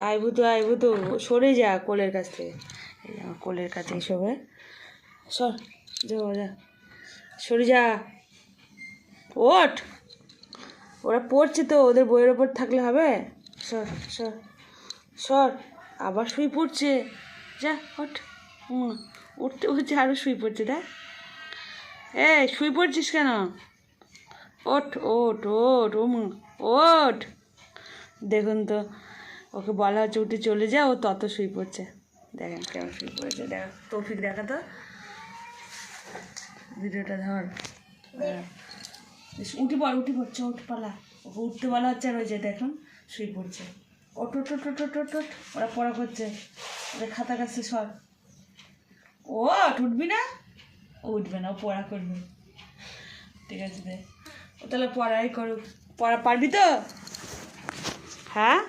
আইবু তো সরে যা কোলের কাছ থেকে। এই আমার কোলের কাছে এসবে সর, যা সরে যা। ওঠ, ওরা পড়ছে তো, ওদের বইয়ের ওপর থাকলে হবে? সর সর সর, আবার শুয়ে পড়ছে। যা ওঠ। উঠতে উঠছে আরও শুয়ে পড়ছে। দেখ শুয়ে পড়ছিস কেন? ওঠ ওঠ ওঠ ওঠ। দেখুন তো, ওকে বলা হচ্ছে উঠে চলে যা, ও তত শুয়ে পড়ছে। দেখেন কেমন শুয়ে পড়েছে। দেখ তৌফিক, দেখা তো ভিডিওটা ধর। উঠে পড় চ, উঠ পালা। ওকে উঠতে বলা হচ্ছে আর ওই যে দেখুন শুয়ে পড়ছে। ওঠ ওঠ ওঠ ওঠ ওঠ ওঠ। ওরা পড়া করছে, ওদের খাতা কাছে সর। উঠবি না? ও উঠবে না, ও পড়া করবে। ঠিক আছে, দে ও তাহলে পড়াই করুক। পড়া পারবি তো? হ্যাঁ।